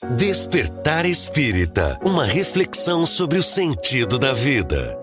Despertar Espírita, uma reflexão sobre o sentido da vida.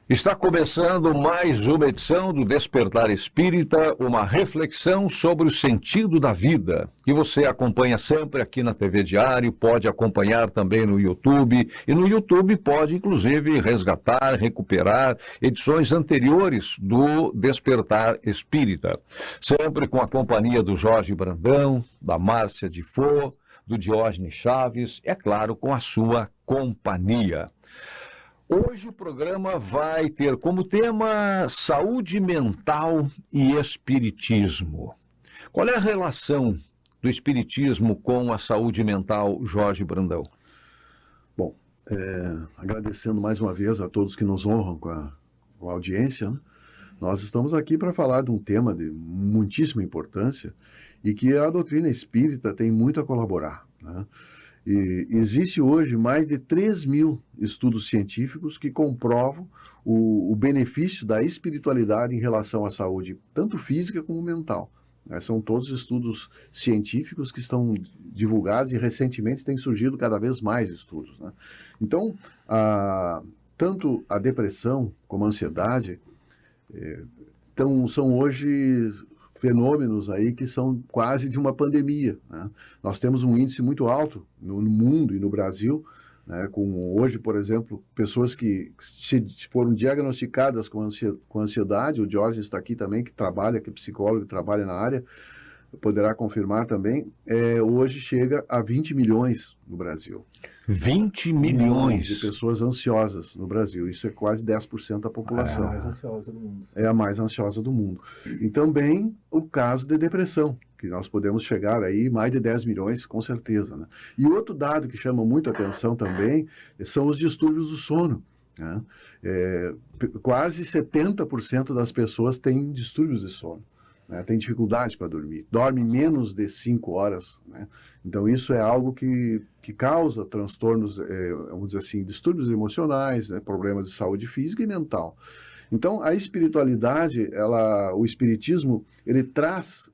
Está começando mais uma edição do Despertar Espírita, uma reflexão sobre o sentido da vida. E você acompanha sempre aqui na TV Diário, pode acompanhar também no YouTube. E no YouTube pode, inclusive, resgatar, recuperar edições anteriores do Despertar Espírita. Sempre com a companhia do Jorge Brandão, da Márcia Difo, do Diógenes Chaves, é claro, com a sua companhia. Hoje o programa vai ter como tema saúde mental e espiritismo. Qual é a relação do espiritismo com a saúde mental, Jorge Brandão? Bom, agradecendo mais uma vez a todos que nos honram com a audiência, né? Nós estamos aqui para falar de um tema de muitíssima importância e que a doutrina espírita tem muito a colaborar, né? E existe hoje mais de 3.000 estudos científicos que comprovam o benefício da espiritualidade em relação à saúde, tanto física como mental. São todos estudos científicos que estão divulgados e recentemente têm surgido cada vez mais estudos, né? Então, tanto a depressão como a ansiedade são hoje fenômenos aí que são quase de uma pandemia, né? Nós temos um índice muito alto no mundo e no Brasil, né, com hoje, por exemplo, pessoas que foram diagnosticadas com ansiedade. O Jorge está aqui também, que é psicólogo, que trabalha na área, poderá confirmar também. Hoje chega a 20 milhões no Brasil. 20 milhões de pessoas ansiosas no Brasil. Isso é quase 10% da população. É a mais ansiosa do mundo. É a mais ansiosa do mundo. E também o caso de depressão, que nós podemos chegar aí mais de 10 milhões, com certeza, né? E outro dado que chama muito atenção também são os distúrbios do sono, né? Quase 70% das pessoas têm distúrbios de sono, né? Tem dificuldade para dormir, dorme menos de 5 horas, né? Então isso é algo que causa transtornos, vamos dizer assim, distúrbios emocionais, né? Problemas de saúde física e mental. Então a espiritualidade, o espiritismo, ele traz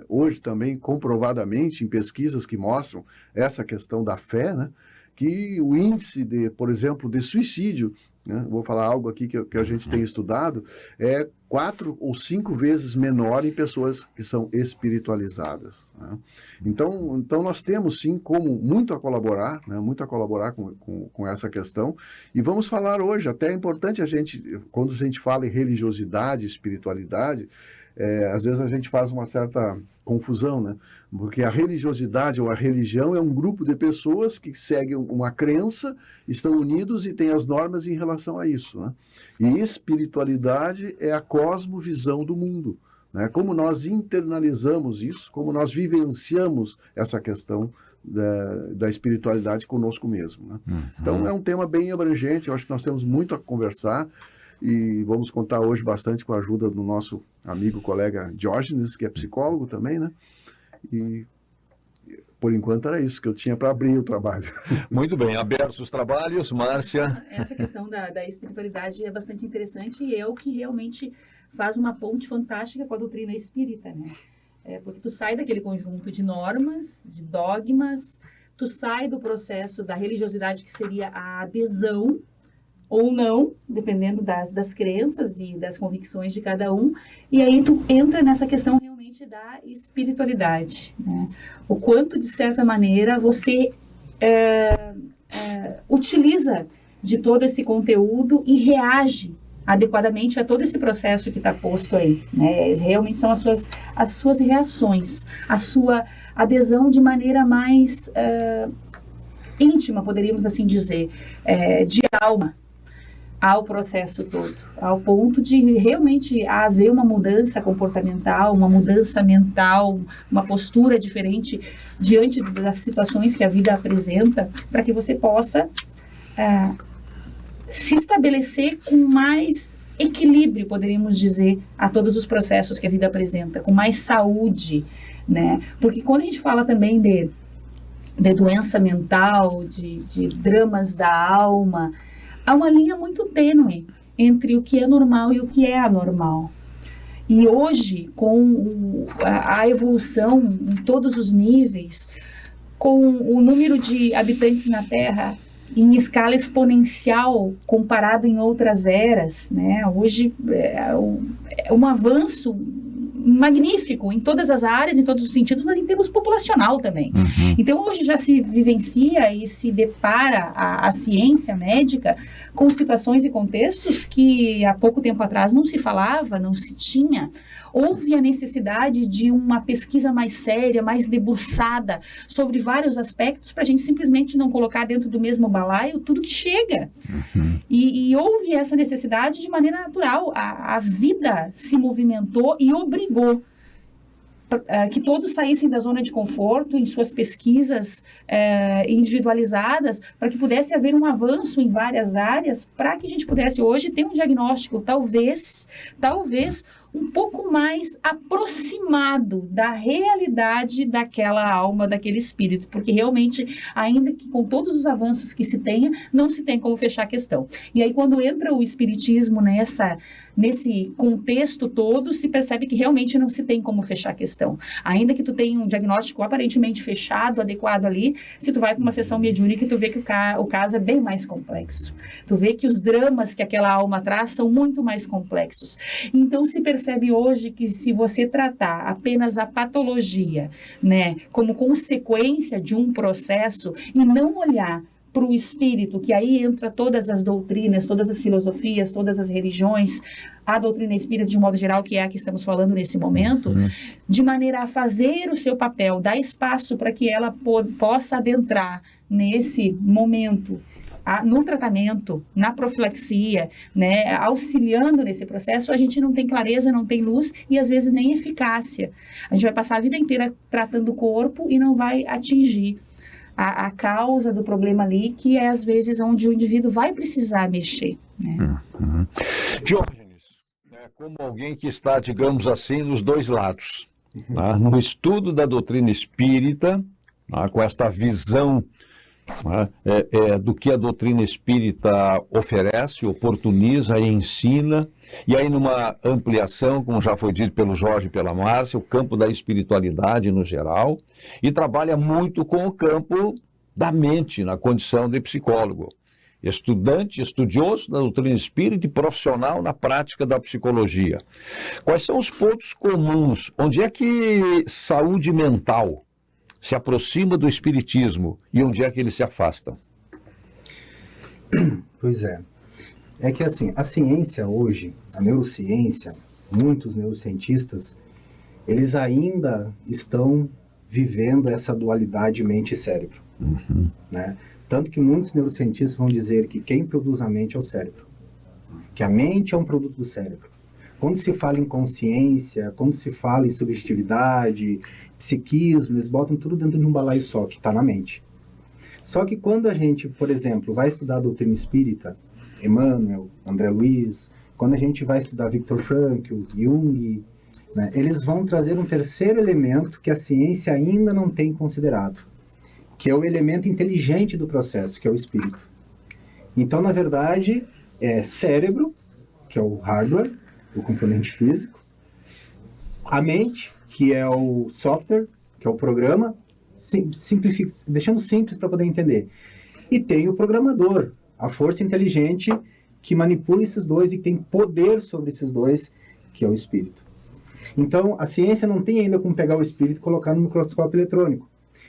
hoje também comprovadamente em pesquisas que mostram essa questão da fé, né? Que o índice por exemplo, de suicídio, né? Vou falar algo aqui que a gente tem estudado, é 4 ou 5 vezes menor em pessoas que são espiritualizadas, né? Então nós temos sim como muito a colaborar, né? Muito a colaborar com essa questão. E vamos falar hoje, até é importante quando a gente fala em religiosidade, espiritualidade, às vezes a gente faz uma certa confusão, né? Porque a religiosidade ou a religião é um grupo de pessoas que seguem uma crença, estão unidos e têm as normas em relação a isso, né? E espiritualidade é a cosmovisão do mundo, né? Como nós internalizamos isso, como nós vivenciamos essa questão da espiritualidade conosco mesmo, né? Uhum. Então é um tema bem abrangente, eu acho que nós temos muito a conversar. E vamos contar hoje bastante com a ajuda do nosso amigo, colega Diógenes, que é psicólogo também, né? E por enquanto era isso que eu tinha para abrir o trabalho. Muito bem, abertos os trabalhos, Márcia. Essa questão da espiritualidade é bastante interessante e é o que realmente faz uma ponte fantástica com a doutrina espírita, né? Porque tu sai daquele conjunto de normas, de dogmas, tu sai do processo da religiosidade, que seria a adesão ou não, dependendo das crenças e das convicções de cada um, e aí tu entra nessa questão realmente da espiritualidade, né? O quanto, de certa maneira, você utiliza de todo esse conteúdo e reage adequadamente a todo esse processo que está posto aí, né? Realmente são as suas reações, a sua adesão de maneira mais íntima, poderíamos assim dizer, de alma, ao processo todo, ao ponto de realmente haver uma mudança comportamental, uma mudança mental, uma postura diferente diante das situações que a vida apresenta, para que você possa se estabelecer com mais equilíbrio, poderíamos dizer, a todos os processos que a vida apresenta, com mais saúde, né? Porque quando a gente fala também de doença mental, de dramas da alma, há uma linha muito tênue entre o que é normal e o que é anormal. E hoje, com a evolução em todos os níveis, com o número de habitantes na Terra em escala exponencial comparado em outras eras, né? Hoje é um avanço magnífico em todas as áreas, em todos os sentidos, mas em termos populacional também. Uhum. Então, hoje já se vivencia e se depara a ciência médica com situações e contextos que há pouco tempo atrás não se falava, não se tinha. Houve a necessidade de uma pesquisa mais séria, mais debruçada sobre vários aspectos, para a gente simplesmente não colocar dentro do mesmo balaio tudo que chega. Uhum. E houve essa necessidade de maneira natural. A vida se movimentou e obrigou que todos saíssem da zona de conforto em suas pesquisas individualizadas, para que pudesse haver um avanço em várias áreas, para que a gente pudesse hoje ter um diagnóstico, talvez um pouco mais aproximado da realidade daquela alma, daquele espírito, porque realmente, ainda que com todos os avanços que se tenha, não se tem como fechar a questão. E aí, quando entra o espiritismo nesse contexto todo, se percebe que realmente não se tem como fechar a questão. Ainda que tu tenha um diagnóstico aparentemente fechado, adequado ali, se tu vai para uma sessão mediúnica, tu vê que o caso é bem mais complexo. Tu vê que os dramas que aquela alma traz são muito mais complexos. Então, se percebe hoje que, se você tratar apenas a patologia, né, como consequência de um processo, e não olhar para o espírito, que aí entra todas as doutrinas, todas as filosofias, todas as religiões, a doutrina espírita de um modo geral, que é a que estamos falando nesse momento, de maneira a fazer o seu papel, dar espaço para que ela possa adentrar nesse momento, no tratamento, na profilaxia, né, auxiliando nesse processo, a gente não tem clareza, não tem luz e às vezes nem eficácia. A gente vai passar a vida inteira tratando o corpo e não vai atingir a causa do problema ali, que é às vezes onde o indivíduo vai precisar mexer, né? Diógenes, como alguém que está, digamos assim, nos dois lados, tá? No estudo da doutrina espírita, tá? Com esta visão do que a doutrina espírita oferece, oportuniza e ensina, e aí numa ampliação, como já foi dito pelo Jorge e pela Márcia, o campo da espiritualidade no geral, e trabalha muito com o campo da mente, na condição de psicólogo. Estudante, estudioso da doutrina espírita e profissional na prática da psicologia. Quais são os pontos comuns? Onde é que saúde mental se aproxima do espiritismo e onde é que eles se afastam? Pois é. É que assim, a ciência hoje, a neurociência, muitos neurocientistas, eles ainda estão vivendo essa dualidade mente e cérebro. Né? Tanto que muitos neurocientistas vão dizer que quem produz a mente é o cérebro. Que a mente é um produto do cérebro. Quando se fala em consciência, quando se fala em subjetividade, psiquismo, eles botam tudo dentro de um balaio só, que está na mente. Só que quando a gente, por exemplo, vai estudar a doutrina espírita, Emmanuel, André Luiz, quando a gente vai estudar Viktor Frankl, Jung, né, eles vão trazer um terceiro elemento que a ciência ainda não tem considerado, que é o elemento inteligente do processo, que é o espírito. Então, na verdade, é cérebro, que é o hardware, o componente físico, a mente, que é o software, que é o programa, deixando simples para poder entender. E tem o programador, a força inteligente que manipula esses dois e tem poder sobre esses dois, que é o espírito. Então, a ciência não tem ainda como pegar o espírito e colocar no microscópio eletrônico.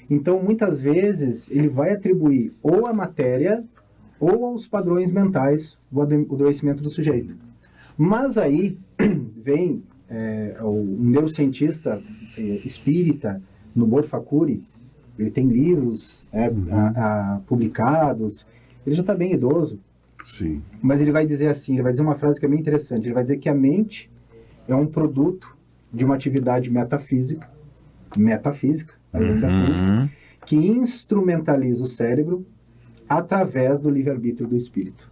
Então, muitas vezes, ele vai atribuir ou à matéria ou aos padrões mentais o adoecimento do sujeito. Mas aí vem um neurocientista espírita, Nobuo Fakuri, ele tem livros publicados, ele já está bem idoso. Sim. Mas ele vai dizer assim, ele vai dizer uma frase que é bem interessante, ele vai dizer que a mente é um produto de uma atividade metafísica, além da física, que instrumentaliza o cérebro através do livre-arbítrio do espírito.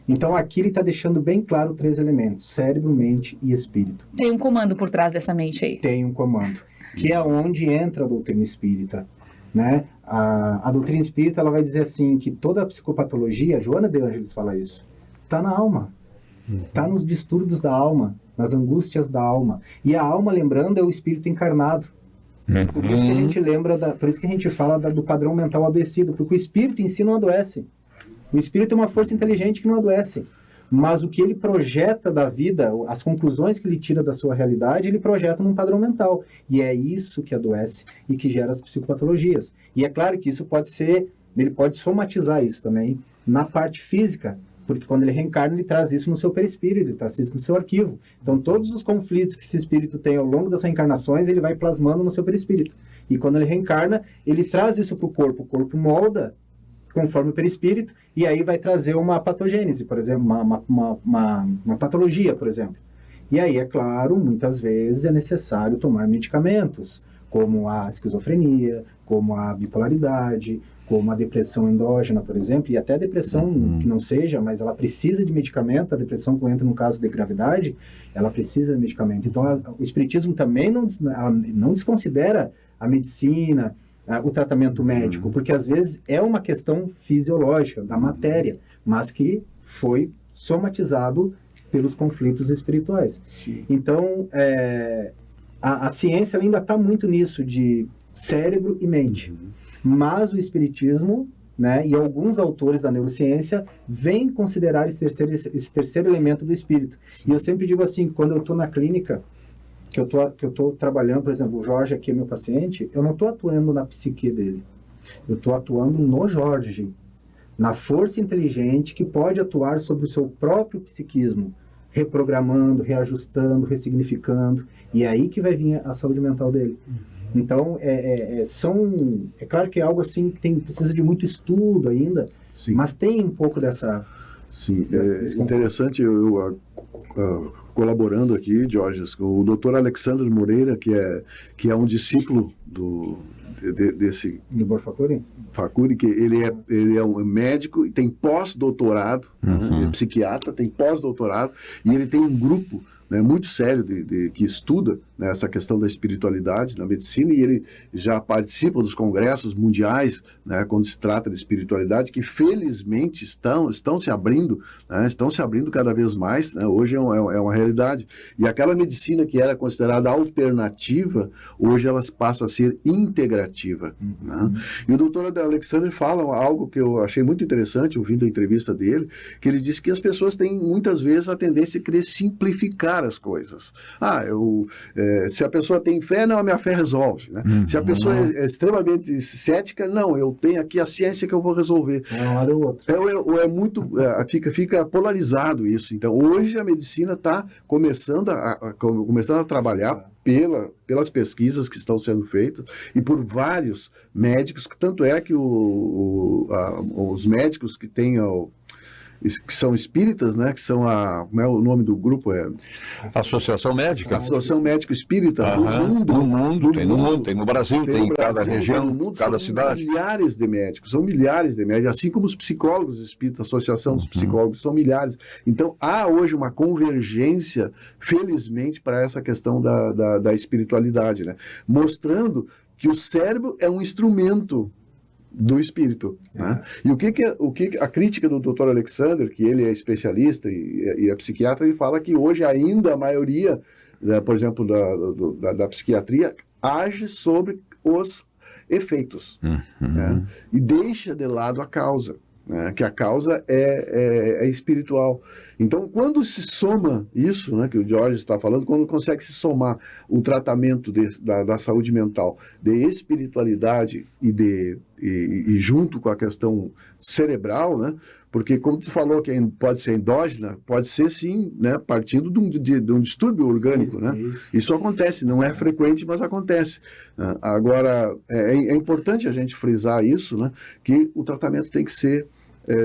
Então, aqui ele está deixando bem claro 3 elementos: cérebro, mente e espírito. Tem um comando por trás dessa mente aí. Tem um comando, que é onde entra a doutrina espírita. Né? A doutrina espírita, ela vai dizer assim, que toda a psicopatologia, Joana de Ângeles fala isso, está na alma. Está nos distúrbios da alma. nas angústias da alma. E a alma, lembrando, é o espírito encarnado. Por isso que a gente por isso que a gente fala do padrão mental adoecido, porque o espírito em si não adoece. O espírito é uma força inteligente que não adoece. Mas o que ele projeta da vida, as conclusões que ele tira da sua realidade, ele projeta num padrão mental. E é isso que adoece e que gera as psicopatologias. E é claro que isso ele pode somatizar isso também na parte física, porque quando ele reencarna, ele traz isso no seu perispírito, ele traz isso no seu arquivo. Então, todos os conflitos que esse espírito tem ao longo das reencarnações, ele vai plasmando no seu perispírito. E quando ele reencarna, ele traz isso para o corpo molda conforme o perispírito, e aí vai trazer uma patogênese, por exemplo, uma patologia, por exemplo. E aí, é claro, muitas vezes é necessário tomar medicamentos, como a esquizofrenia, como a bipolaridade, como a depressão endógena, por exemplo, e até a depressão que não seja, mas ela precisa de medicamento. A depressão, quando entra no caso de gravidade, ela precisa de medicamento. Então, o espiritismo também não desconsidera a medicina, o tratamento médico, porque às vezes é uma questão fisiológica, da matéria, mas que foi somatizado pelos conflitos espirituais. Sim. Então, a ciência ainda está muito nisso de cérebro e mente. Mas o espiritismo, né, e alguns autores da neurociência vêm considerar esse terceiro elemento do espírito. E eu sempre digo assim, quando eu estou na clínica, que eu estou trabalhando, por exemplo, o Jorge aqui é meu paciente, eu não estou atuando na psique dele. Eu estou atuando no Jorge, na força inteligente que pode atuar sobre o seu próprio psiquismo, reprogramando, reajustando, ressignificando. E é aí que vai vir a saúde mental dele. Então, é claro que é algo assim que precisa de muito estudo ainda, sim, mas tem um pouco dessa... Sim, é interessante, eu colaborando aqui, Jorge, o doutor Alexandre Moreira, que é um discípulo desse... Libor Facuri, que ele é um médico e tem pós-doutorado, né, é psiquiatra, tem pós-doutorado, e ele tem um grupo, né, muito sério que estuda, né, essa questão da espiritualidade na medicina, e ele já participa dos congressos mundiais, né, quando se trata de espiritualidade, que felizmente estão se abrindo, né, estão se abrindo cada vez mais, né, hoje é uma realidade. E aquela medicina que era considerada alternativa, hoje ela passa a ser integrativa. Né? E o doutor Alexandre fala algo que eu achei muito interessante, ouvindo a entrevista dele, que ele disse que as pessoas têm muitas vezes a tendência a querer simplificar as coisas. Se a pessoa tem fé, não, a minha fé resolve. Né? Se a pessoa é extremamente cética, não, eu tenho aqui a ciência que eu vou resolver. É um lado ou outro. Fica polarizado isso. Então, hoje a medicina está começando a trabalhar pelas pesquisas que estão sendo feitas e por vários médicos, tanto é que os médicos que são espíritas, né, que são como é o nome do grupo? Associação Médica? Associação Médico Espírita do mundo, tem no Brasil, tem em cada região, no mundo, cada cidade. São milhares de médicos, assim como os psicólogos espíritas, a Associação dos Psicólogos, são milhares. Então, há hoje uma convergência, felizmente, para essa questão da espiritualidade, né, mostrando que o cérebro é um instrumento do espírito. Né? E o que a crítica do Dr. Alexander, que ele é especialista e é psiquiatra, ele fala que hoje ainda a maioria, por exemplo, da psiquiatria, age sobre os efeitos, né? E deixa de lado a causa. Né, que a causa é espiritual. Então, quando se soma isso, né, que o Jorge está falando, quando consegue se somar o tratamento da saúde mental, de espiritualidade e junto com a questão cerebral, né, porque como tu falou que pode ser endógena, pode ser sim, né, partindo de um distúrbio orgânico, né? Isso acontece, não é frequente, mas acontece. Agora, é importante a gente frisar isso, né, que o tratamento tem que ser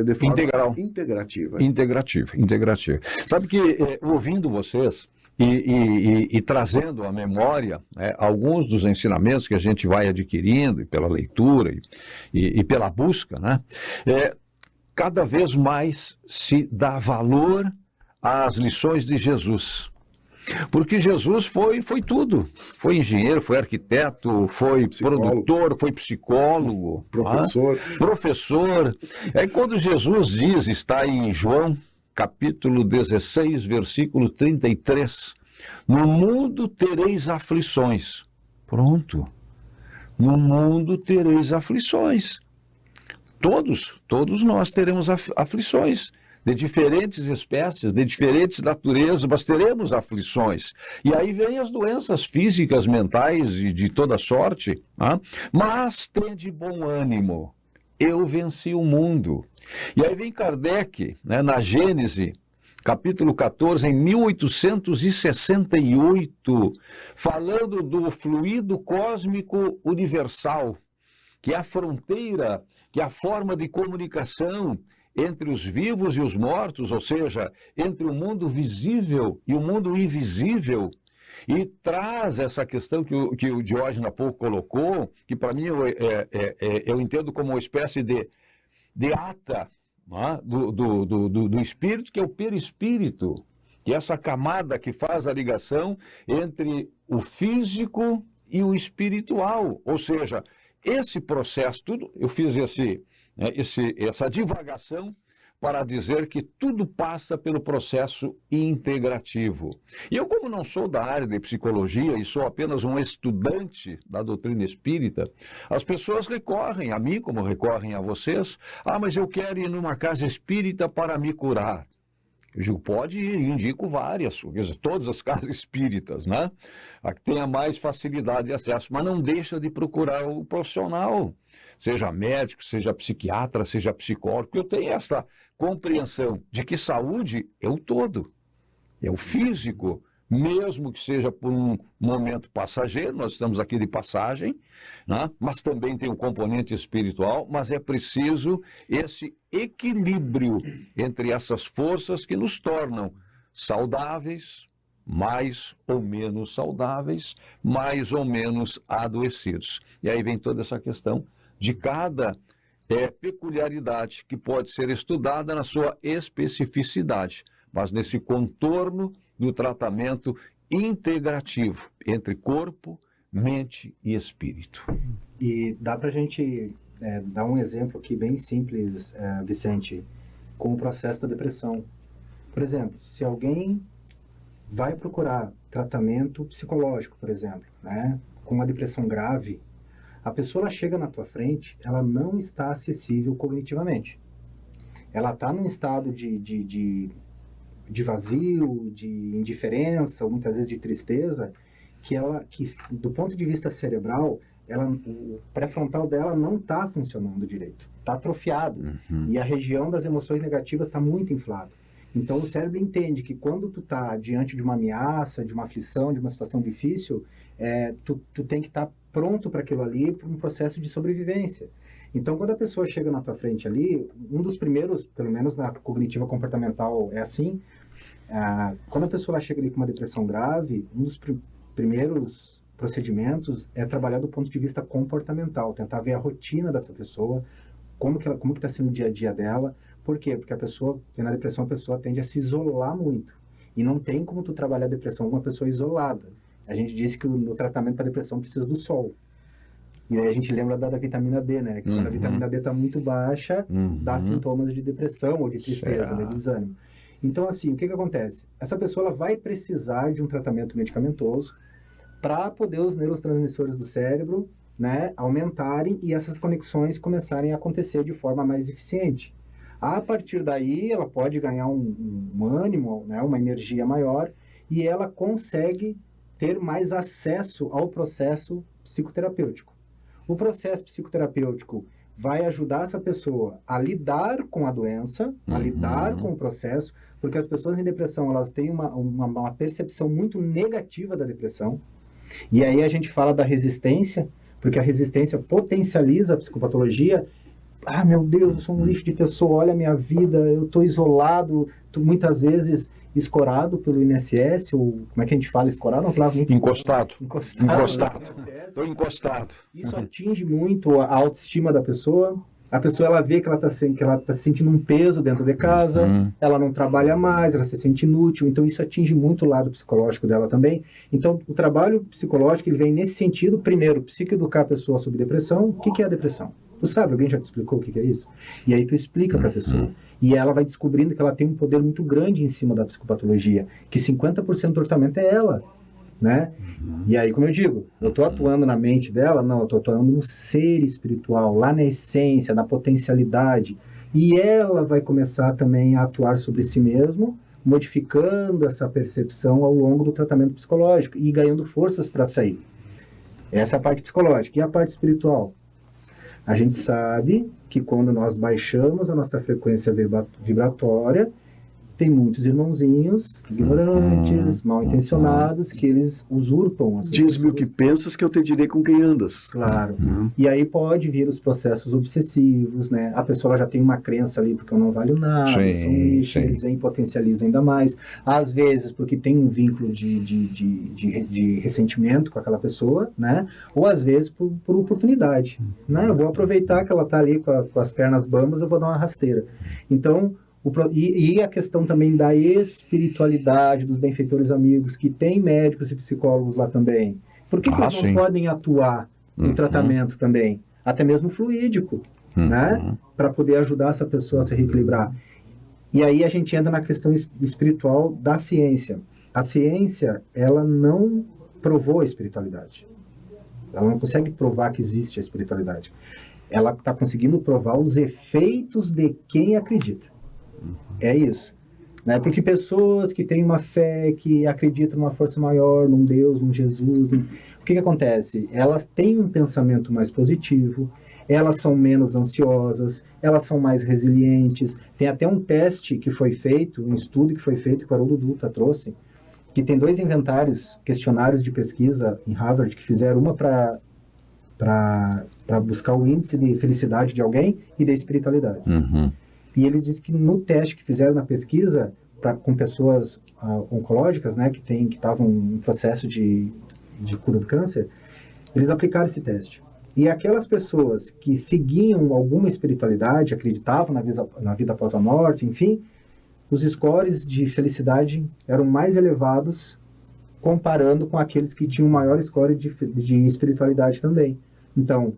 de forma integrativa. Integrativa. Sabe que, ouvindo vocês e trazendo à memória, né, alguns dos ensinamentos que a gente vai adquirindo pela leitura e pela busca, né, cada vez mais se dá valor às lições de Jesus. Porque Jesus foi tudo. Foi engenheiro, foi arquiteto, foi produtor, foi psicólogo, professor. Quando Jesus diz, está em João, capítulo 16, versículo 33, No mundo tereis aflições. Pronto. No mundo tereis aflições. Todos nós teremos aflições, de diferentes espécies, de diferentes naturezas, mas teremos aflições. E aí vem as doenças físicas, mentais e de toda sorte. Tá? Mas tende bom ânimo, eu venci o mundo. E aí vem Kardec, né, na Gênese, capítulo 14, em 1868, falando do fluido cósmico universal, que é a fronteira, que é a forma de comunicação entre os vivos e os mortos, ou seja, entre o mundo visível e o mundo invisível, e traz essa questão que o Diógenes há pouco colocou, que para mim eu entendo como uma espécie de ata, né, do espírito, que é o perispírito, que é essa camada que faz a ligação entre o físico e o espiritual, ou seja, esse processo, tudo, eu fiz essa divagação para dizer que tudo passa pelo processo integrativo. E eu, como não sou da área de psicologia e sou apenas um estudante da doutrina espírita, as pessoas recorrem a mim, como recorrem a vocês, mas eu quero ir numa casa espírita para me curar. Eu digo, pode ir, indico várias, quer dizer, todas as casas espíritas, né? A que tenha mais facilidade de acesso, mas não deixa de procurar o profissional, seja médico, seja psiquiatra, seja psicólogo, eu tenho essa compreensão de que saúde é o todo, é o físico, mesmo que seja por um momento passageiro, nós estamos aqui de passagem, né? Mas também tem um componente espiritual, mas é preciso esse equilíbrio entre essas forças que nos tornam saudáveis, mais ou menos saudáveis, mais ou menos adoecidos. E aí vem toda essa questão de cada peculiaridade que pode ser estudada na sua especificidade, mas nesse contorno do tratamento integrativo entre corpo, mente e espírito. E dá para a gente dar um exemplo aqui bem simples, Vicente, com o processo da depressão. Por exemplo, se alguém vai procurar tratamento psicológico, por exemplo, né, com uma depressão grave, a pessoa ela chega na tua frente, ela não está acessível cognitivamente. Ela está num estado de vazio, de indiferença, ou muitas vezes de tristeza, que do ponto de vista cerebral, o pré-frontal dela não está funcionando direito, está atrofiado, e a região das emoções negativas está muito inflada. Então o cérebro entende que quando tu está diante de uma ameaça, de uma aflição, de uma situação difícil, tu tem que estar pronto para aquilo ali, para um processo de sobrevivência. Então, quando a pessoa chega na tua frente ali, um dos primeiros, pelo menos na cognitiva comportamental é assim, quando a pessoa chega ali com uma depressão grave, um dos primeiros procedimentos é trabalhar do ponto de vista comportamental, tentar ver a rotina dessa pessoa, como que está sendo o dia a dia dela. Por quê? Porque na depressão a pessoa tende a se isolar muito. E não tem como tu trabalhar a depressão com uma pessoa isolada. A gente disse que no tratamento para depressão precisa do sol. E aí a gente lembra da vitamina D, né? Que quando a vitamina D está muito baixa, dá sintomas de depressão ou de tristeza, de desânimo. Então, assim, o que acontece? Essa pessoa ela vai precisar de um tratamento medicamentoso para poder os neurotransmissores do cérebro, né, aumentarem e essas conexões começarem a acontecer de forma mais eficiente. A partir daí, ela pode ganhar um ânimo, né, uma energia maior, e ela consegue ter mais acesso ao processo psicoterapêutico. O processo psicoterapêutico vai ajudar essa pessoa a lidar com a doença, a lidar com o processo, porque as pessoas em depressão, elas têm uma percepção muito negativa da depressão, e aí a gente fala da resistência, porque a resistência potencializa a psicopatologia. Meu Deus, eu sou um lixo de pessoa, olha a minha vida, eu estou isolado, muitas vezes escorado pelo INSS, ou como é que a gente fala escorado? Não, claro, muito Encostado. Estou encostado. Isso atinge muito a autoestima da pessoa. A pessoa ela vê que ela está se sentindo um peso dentro de casa, ela não trabalha mais, ela se sente inútil, então isso atinge muito o lado psicológico dela também. Então o trabalho psicológico ele vem nesse sentido, primeiro, psicoeducar a pessoa sobre depressão. O que é a depressão? Tu sabe, alguém já te explicou o que é isso? E aí tu explica para a pessoa. E ela vai descobrindo que ela tem um poder muito grande em cima da psicopatologia, que 50% do tratamento é ela, né? E aí, como eu digo, eu estou atuando na mente dela? Não, eu estou atuando no ser espiritual, lá na essência, na potencialidade. E ela vai começar também a atuar sobre si mesmo, modificando essa percepção ao longo do tratamento psicológico e ganhando forças para sair. Essa é a parte psicológica. E a parte espiritual? A gente sabe que quando nós baixamos a nossa frequência vibratória, tem muitos irmãozinhos ignorantes, mal intencionados, que eles usurpam. Diz-me o que pensas que eu te direi com quem andas. Claro. E aí pode vir os processos obsessivos, né? A pessoa já tem uma crença ali porque eu não valho nada, são lixo, eles vêm e potencializam ainda mais. Às vezes porque tem um vínculo de ressentimento com aquela pessoa, né? Ou às vezes por oportunidade, né? Eu vou aproveitar que ela está ali com as pernas bambas, eu vou dar uma rasteira. Então, e a questão também da espiritualidade dos benfeitores amigos, que tem médicos e psicólogos lá também. Por que eles não podem atuar no tratamento também? Até mesmo fluídico, né? Para poder ajudar essa pessoa a se reequilibrar. E aí a gente entra na questão espiritual da ciência. A ciência, ela não provou a espiritualidade. Ela não consegue provar que existe a espiritualidade. Ela está conseguindo provar os efeitos de quem acredita. É isso, né? Porque pessoas que têm uma fé, que acreditam numa força maior, num Deus, num Jesus, o que acontece? Elas têm um pensamento mais positivo, elas são menos ansiosas, elas são mais resilientes. Tem até um teste que foi feito, um estudo que foi feito, que o Haroldo Dutra trouxe, que tem 2 questionários de pesquisa em Harvard, que fizeram uma para buscar o índice de felicidade de alguém e da espiritualidade. E ele disse que no teste que fizeram na pesquisa, com pessoas oncológicas, né, que estavam em processo de cura do câncer, eles aplicaram esse teste. E aquelas pessoas que seguiam alguma espiritualidade, acreditavam na vida após a morte, enfim, os scores de felicidade eram mais elevados comparando com aqueles que tinham maior score de espiritualidade também. Então,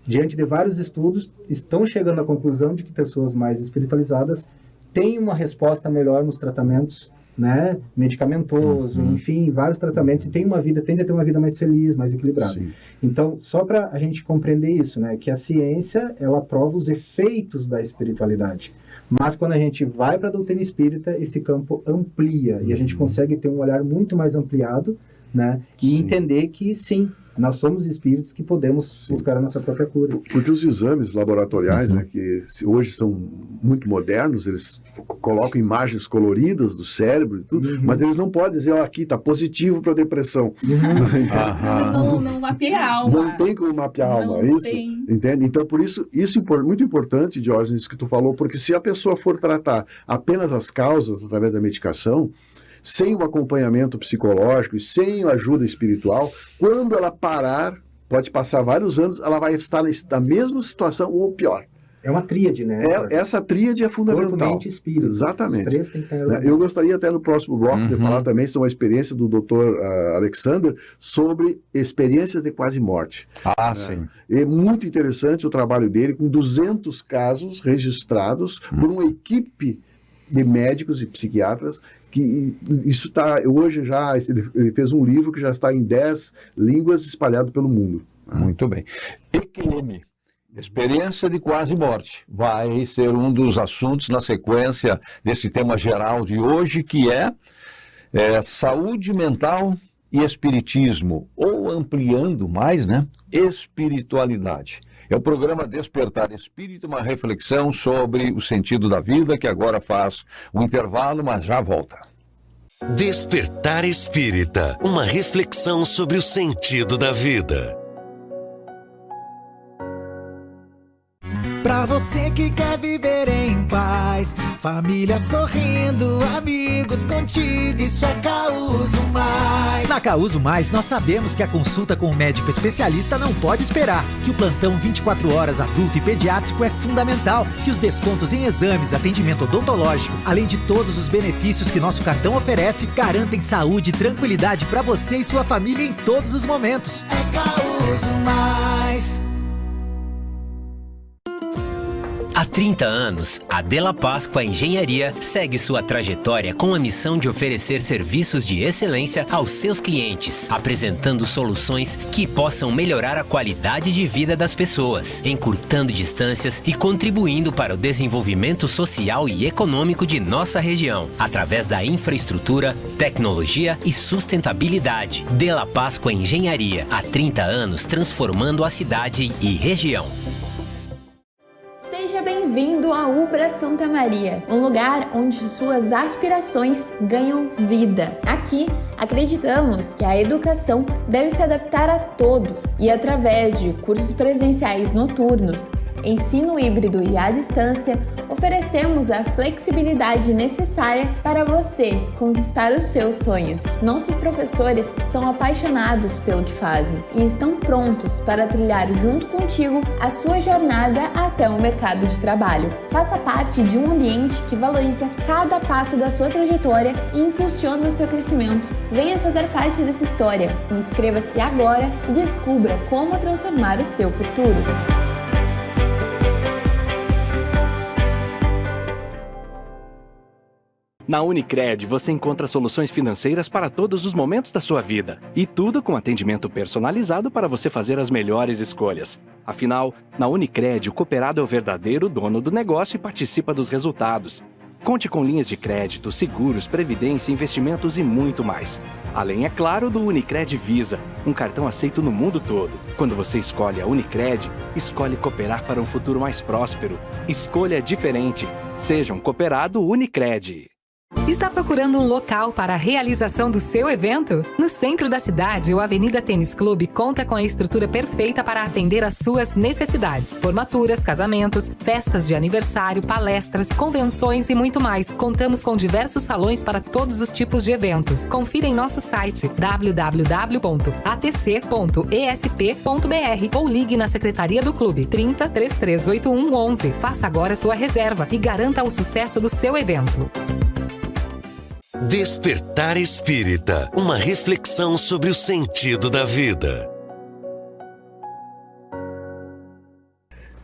diante de vários estudos, estão chegando à conclusão de que pessoas mais espiritualizadas têm uma resposta melhor nos tratamentos, né, medicamentoso, enfim, vários tratamentos, e tende a ter uma vida mais feliz, mais equilibrada. Sim. Então, só para a gente compreender isso, né, que a ciência, ela prova os efeitos da espiritualidade. Mas quando a gente vai para a doutrina espírita, esse campo amplia, e a gente consegue ter um olhar muito mais ampliado, né, e entender que, sim, nós somos espíritos que podemos buscar a nossa própria cura. Porque os exames laboratoriais, né, que hoje são muito modernos, eles colocam imagens coloridas do cérebro e tudo, mas eles não podem dizer, aqui está positivo para depressão. Não mapeia a alma. Não tem como mapear a alma, isso? Entende? Então, por isso é muito importante, Diógenes, isso que tu falou, porque se a pessoa for tratar apenas as causas através da medicação, sem o acompanhamento psicológico e sem a ajuda espiritual, quando ela parar, pode passar vários anos, ela vai estar na mesma situação ou pior. É uma tríade, né? Essa tríade é fundamental. Corpo, mente e espírito. Exatamente. Os três têm que estar... Eu gostaria até no próximo bloco de falar também sobre a experiência do Dr. Alexander sobre experiências de quase morte. Sim. É muito interessante o trabalho dele, com 200 casos registrados por uma equipe de médicos e psiquiatras, que isso está, hoje já, ele fez um livro que já está em 10 línguas espalhado pelo mundo. Muito bem. EQM, experiência de quase morte, vai ser um dos assuntos na sequência desse tema geral de hoje, que é saúde mental e espiritismo, ou ampliando mais, né, espiritualidade. É o programa Despertar Espírita, uma reflexão sobre o sentido da vida, que agora faz um intervalo, mas já volta. Despertar Espírita, uma reflexão sobre o sentido da vida. Pra você que quer viver em paz, família sorrindo, amigos contigo, isso é Causo Mais. Na Causo Mais, nós sabemos que a consulta com um médico especialista não pode esperar, que o plantão 24 horas adulto e pediátrico é fundamental, que os descontos em exames, atendimento odontológico, além de todos os benefícios que nosso cartão oferece, garantem saúde e tranquilidade pra você e sua família em todos os momentos. É Causo Mais. 30 anos, a Della Páscoa Engenharia segue sua trajetória com a missão de oferecer serviços de excelência aos seus clientes, apresentando soluções que possam melhorar a qualidade de vida das pessoas, encurtando distâncias e contribuindo para o desenvolvimento social e econômico de nossa região, através da infraestrutura, tecnologia e sustentabilidade. Della Páscoa Engenharia, há 30 anos transformando a cidade e região. Seja bem-vindo à Ubra Santa Maria, um lugar onde suas aspirações ganham vida. Aqui, acreditamos que a educação deve se adaptar a todos e, através de cursos presenciais noturnos, ensino híbrido e à distância, oferecemos a flexibilidade necessária para você conquistar os seus sonhos. Nossos professores são apaixonados pelo que fazem e estão prontos para trilhar junto contigo a sua jornada até o mercado de trabalho. Faça parte de um ambiente que valoriza cada passo da sua trajetória e impulsiona o seu crescimento. Venha fazer parte dessa história. Inscreva-se agora e descubra como transformar o seu futuro. Na Unicred, você encontra soluções financeiras para todos os momentos da sua vida. E tudo com atendimento personalizado para você fazer as melhores escolhas. Afinal, na Unicred, o cooperado é o verdadeiro dono do negócio e participa dos resultados. Conte com linhas de crédito, seguros, previdência, investimentos e muito mais. Além, é claro, do Unicred Visa, um cartão aceito no mundo todo. Quando você escolhe a Unicred, escolhe cooperar para um futuro mais próspero. Escolha diferente. Seja um cooperado Unicred. Está procurando um local para a realização do seu evento? No centro da cidade, o Avenida Tênis Clube conta com a estrutura perfeita para atender às suas necessidades. Formaturas, casamentos, festas de aniversário, palestras, convenções e muito mais. Contamos com diversos salões para todos os tipos de eventos. Confira em nosso site www.atc.esp.br ou ligue na Secretaria do Clube 30 3381 11. Faça agora sua reserva e garanta o sucesso do seu evento. Despertar Espírita, uma reflexão sobre o sentido da vida.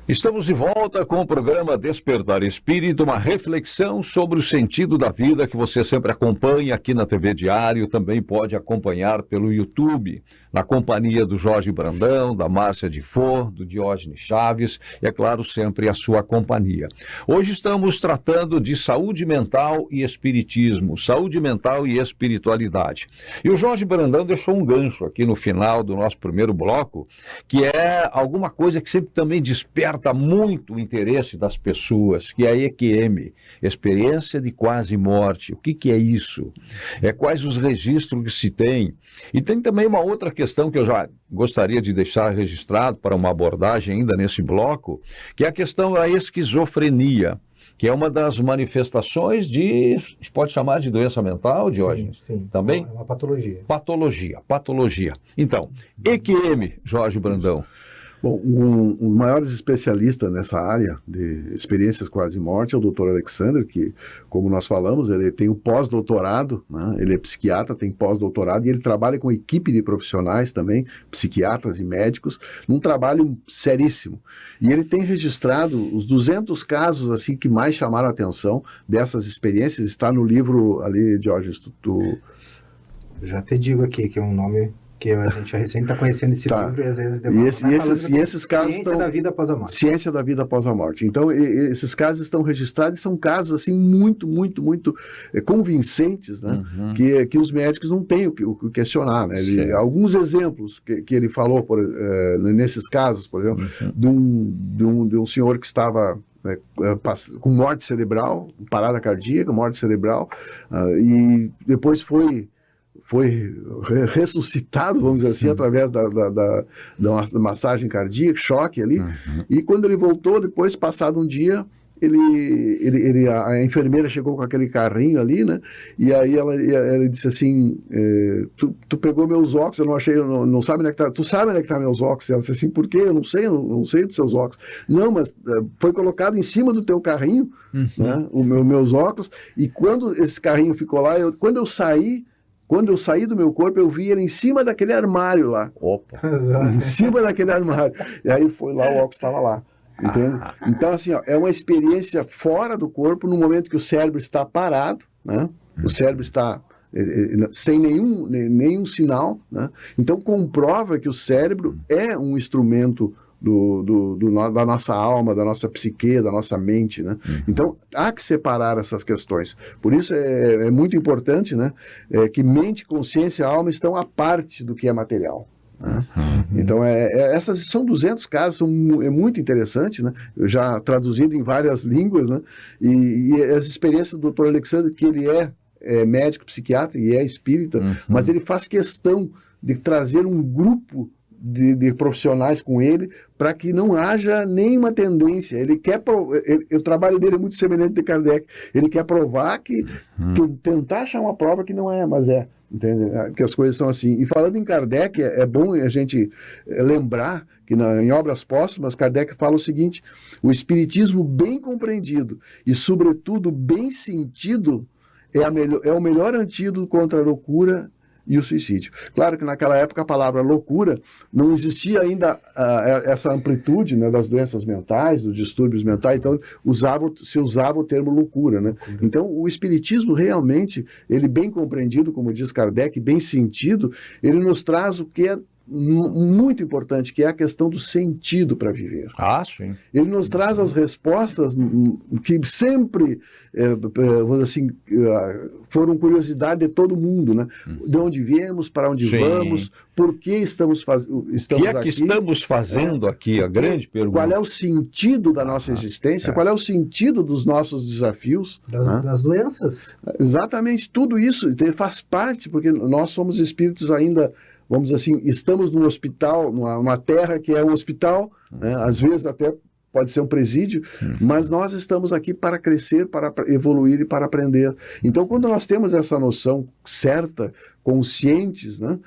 Estamos de volta com o programa Despertar Espírita, uma reflexão sobre o sentido da vida que você sempre acompanha aqui na TV Diário, também pode acompanhar pelo YouTube, na companhia do Jorge Brandão, da Márcia de For, do Diógenes Chaves e, é claro, sempre a sua companhia. Hoje estamos tratando de saúde mental e espiritismo, saúde mental e espiritualidade. E o Jorge Brandão deixou um gancho aqui no final do nosso primeiro bloco, que é alguma coisa que sempre também desperta muito o interesse das pessoas, que é a EQM, experiência de quase morte. O que é isso? Quais os registros que se tem? E tem também uma outra questão que eu já gostaria de deixar registrado para uma abordagem ainda nesse bloco, que é a questão da esquizofrenia, que é uma das manifestações de, pode chamar de doença mental, Diógenes? Sim. Também? É uma patologia. Patologia. Então, EQM, Jorge Brandão. Bom, um dos maiores especialistas nessa área de experiências quase-morte é o Dr. Alexander, que, como nós falamos, ele tem um pós-doutorado, né? Ele é psiquiatra, tem pós-doutorado, e ele trabalha com equipe de profissionais também, psiquiatras e médicos, num trabalho seríssimo. E ele tem registrado os 200 casos assim que mais chamaram a atenção dessas experiências. Está no livro ali, Jorge, Eu já te digo aqui que é um nome que a gente já recém está conhecendo esse livro e às vezes demora. E esses casos Ciência da vida após a morte. Ciência da vida após a morte. Então, esses casos estão registrados e são casos assim muito convincentes, né? Uhum. Que os médicos não têm o que questionar, né? Alguns exemplos que ele falou nesses casos, por exemplo, de um senhor que estava com morte cerebral, parada cardíaca, morte cerebral, e depois foi ressuscitado, vamos dizer assim, através da massagem cardíaca, choque ali. E quando ele voltou, depois, passado um dia, a enfermeira chegou com aquele carrinho ali, né? E aí ela disse assim, tu pegou meus óculos, eu não achei, não sabe onde é que tá, tu sabe onde é que tá meus óculos? Ela disse assim, por quê? Eu não sei dos seus óculos. Não, mas foi colocado em cima do teu carrinho, né? Meus óculos, e quando esse carrinho ficou lá, quando eu saí do meu corpo, eu vi ele em cima daquele armário lá. Opa! Em cima daquele armário. E aí foi lá, o óculos estava lá. entende? Então, assim, ó, é uma experiência fora do corpo, no momento que o cérebro está parado, né? O cérebro está sem nenhum sinal, né? Então, comprova que o cérebro é um instrumento da nossa alma, da nossa psique, da nossa mente, né? Então, há que separar essas questões. Por isso é muito importante, né? Que mente, consciência e alma estão à parte do que é material. Né? Então, essas são 200 casos, é muito interessante, né? Eu já traduzido em várias línguas, né? E essa experiência do Dr. Alexandre, que ele é médico, psiquiatra e é espírita, mas ele faz questão de trazer um grupo de profissionais com ele, para que não haja nenhuma tendência. Ele quer o trabalho dele é muito semelhante de Kardec. Ele quer provar que tentar achar uma prova que não é, mas é. Entende? Que as coisas são assim. E falando em Kardec, é bom a gente lembrar que em Obras Póstumas, Kardec fala o seguinte: o espiritismo bem compreendido e, sobretudo, bem sentido é o melhor antídoto contra a loucura e o suicídio. Claro que naquela época a palavra loucura não existia ainda essa amplitude, né, das doenças mentais, dos distúrbios mentais, então se usava o termo loucura, né? Então o espiritismo realmente, ele bem compreendido, como diz Kardec, bem sentido, ele nos traz o que é muito importante, que é a questão do sentido para viver. Sim. Ele nos traz as respostas que sempre, assim, foram curiosidade de todo mundo, né? De onde viemos, para onde vamos, por que estamos aqui. O que estamos fazendo aqui? A grande pergunta. Qual é o sentido da nossa existência? Qual é o sentido dos nossos desafios? Das doenças. Exatamente, tudo isso faz parte, porque nós somos espíritos ainda, vamos dizer assim, estamos num hospital, numa terra que é um hospital, né? Às vezes até pode ser um presídio, mas nós estamos aqui para crescer, para evoluir e para aprender. Então, quando nós temos essa noção certa, conscientes, né,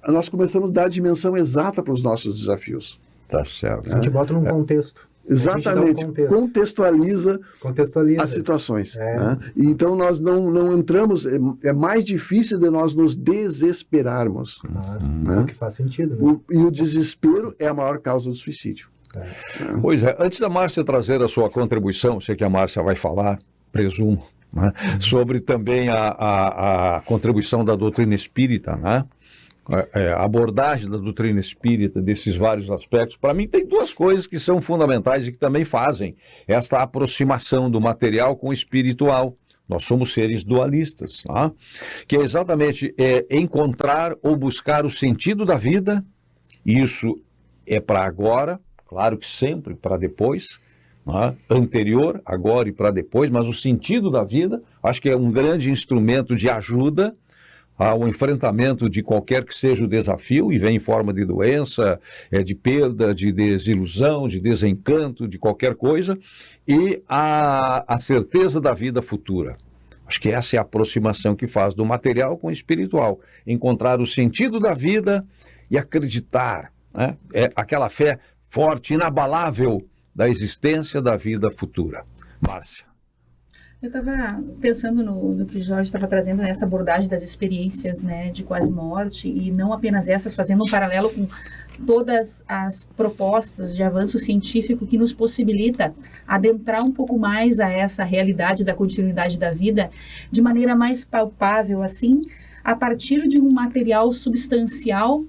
nós começamos a dar a dimensão exata para os nossos desafios. Tá certo. A gente bota num contexto. Exatamente, contextualiza as situações. Né? Então nós não entramos, é mais difícil de nós nos desesperarmos. Né? O que faz sentido. Né? E o desespero é a maior causa do suicídio. Pois é, antes da Márcia trazer a sua contribuição, sei que a Márcia vai falar, presumo, né? Sobre também a contribuição da doutrina espírita, né? A abordagem da doutrina espírita, desses vários aspectos, para mim tem duas coisas que são fundamentais e que também fazem esta aproximação do material com o espiritual. Nós somos seres dualistas, tá? Que é exatamente encontrar ou buscar o sentido da vida. Isso é para agora, claro que sempre para depois, tá? Anterior, agora e para depois, mas o sentido da vida, acho que é um grande instrumento de ajuda ao enfrentamento de qualquer que seja o desafio, e vem em forma de doença, de perda, de desilusão, de desencanto, de qualquer coisa, e a certeza da vida futura. Acho que essa é a aproximação que faz do material com o espiritual. Encontrar o sentido da vida e acreditar, né? É aquela fé forte, inabalável da existência da vida futura. Márcia. Eu estava pensando no que o Jorge estava trazendo, nessa abordagem das experiências, né, de quase morte, e não apenas essas, fazendo um paralelo com todas as propostas de avanço científico que nos possibilita adentrar um pouco mais a essa realidade da continuidade da vida de maneira mais palpável, assim, a partir de um material substancial